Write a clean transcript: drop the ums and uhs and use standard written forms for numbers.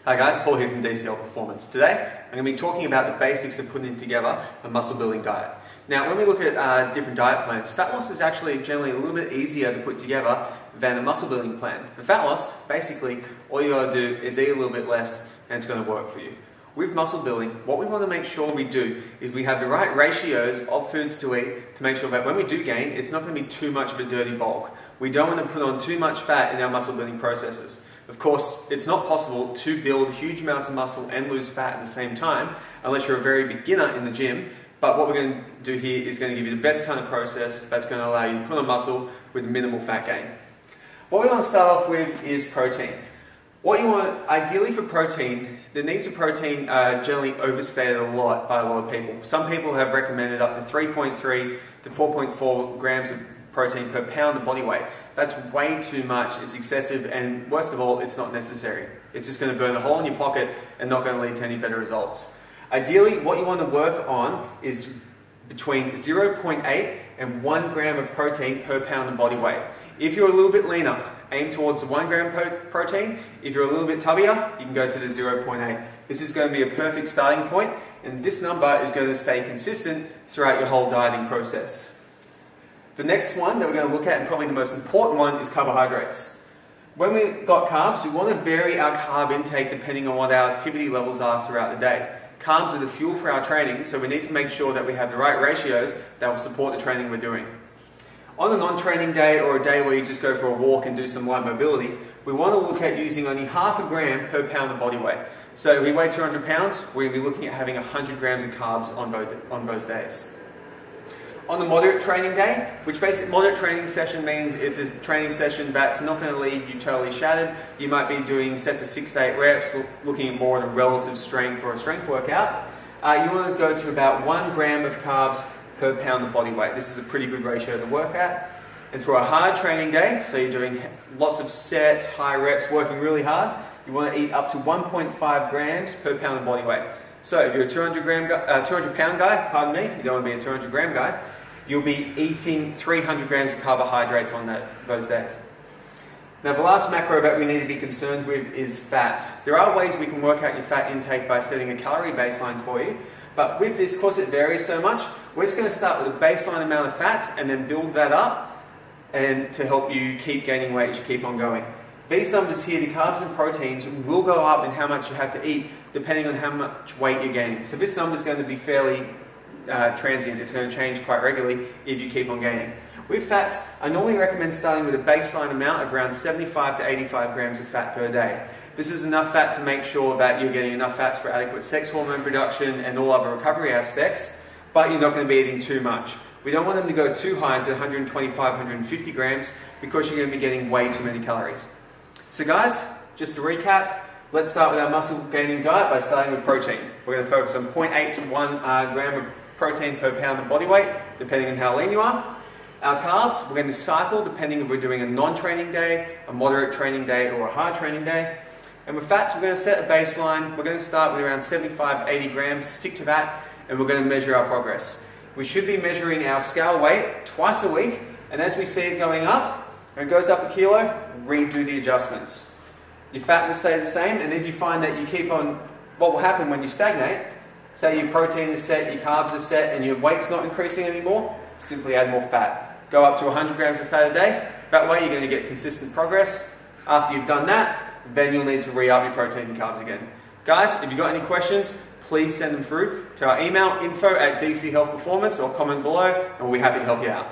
Hi guys, Paul here from DCL Performance. Today I'm going to be talking about the basics of putting together a muscle building diet. Now when we look at different diet plans, fat loss is actually generally a little bit easier to put together than a muscle building plan. For fat loss, basically all you got to do is eat a little bit less and it's going to work for you. With muscle building, what we want to make sure we do is we have the right ratios of foods to eat to make sure that when we do gain, it's not going to be too much of a dirty bulk. We don't want to put on too much fat in our muscle building processes. Of course, it's not possible to build huge amounts of muscle and lose fat at the same time unless you're a very beginner in the gym. But what we're going to do here is going to give you the best kind of process that's going to allow you to put on muscle with minimal fat gain. What we want to start off with is protein. What you want, ideally for protein, the needs of protein are generally overstated a lot by a lot of people. Some people have recommended up to 3.3 to 4.4 grams of protein per pound of body weight. That's way too much, it's excessive, and worst of all, it's not necessary. It's just going to burn a hole in your pocket and not going to lead to any better results. Ideally, what you want to work on is between 0.8 and 1 gram of protein per pound of body weight. If you're a little bit leaner, aim towards the 1 gram protein. If you're a little bit tubbier, you can go to the 0.8. This is going to be a perfect starting point, and this number is going to stay consistent throughout your whole dieting process. The next one that we're going to look at, and probably the most important one, is carbohydrates. When we've got carbs, we want to vary our carb intake depending on what our activity levels are throughout the day. Carbs are the fuel for our training, so we need to make sure that we have the right ratios that will support the training we're doing. On a non-training day or a day where you just go for a walk and do some light mobility, we want to look at using only half a gram per pound of body weight. So if we weigh 200 pounds, we're going to be looking at having 100 grams of carbs on those days. On the moderate training day, which basically moderate training session means it's a training session that's not going to leave you totally shattered. You might be doing sets of 6 to 8 reps, looking at more at a relative strength or a strength workout. You want to go to about 1 gram of carbs per pound of body weight. This is a pretty good ratio to work at. And for a hard training day, so you're doing lots of sets, high reps, working really hard, you want to eat up to 1.5 grams per pound of body weight. So if you're a 200 pound guy, pardon me, you don't want to be a 200 gram guy, you'll be eating 300 grams of carbohydrates on those days. Now the last macro that we need to be concerned with is fats. There are ways we can work out your fat intake by setting a calorie baseline for you, but with this, because it varies so much, we're just going to start with a baseline amount of fats and then build that up and to help you keep gaining weight as you keep on going. These numbers here, the carbs and proteins, will go up in how much you have to eat depending on how much weight you're gaining. So this number is going to be fairly transient. It's going to change quite regularly if you keep on gaining. With fats, I normally recommend starting with a baseline amount of around 75 to 85 grams of fat per day. This is enough fat to make sure that you're getting enough fats for adequate sex hormone production and all other recovery aspects, but you're not going to be eating too much. We don't want them to go too high into 125, 150 grams because you're going to be getting way too many calories. So guys, just to recap, let's start with our muscle gaining diet by starting with protein. We're going to focus on 0.8 to 1 gram of protein per pound of body weight, depending on how lean you are. Our carbs, we're going to cycle depending if we're doing a non-training day, a moderate training day, or a hard training day. And with fats, we're going to set a baseline. We're going to start with around 75, 80 grams, stick to that, and we're going to measure our progress. We should be measuring our scale weight twice a week, and as we see it going up, and it goes up a kilo, redo the adjustments. Your fat will stay the same, and if you find that you keep on, what will happen when you stagnate, say your protein is set, your carbs are set, and your weight's not increasing anymore, simply add more fat. Go up to 100 grams of fat a day. That way you're going to get consistent progress. After you've done that, then you'll need to re-up your protein and carbs again. Guys, if you've got any questions, please send them through to our email, info@DCHealthPerformance, or comment below, and we'll be happy to help you out.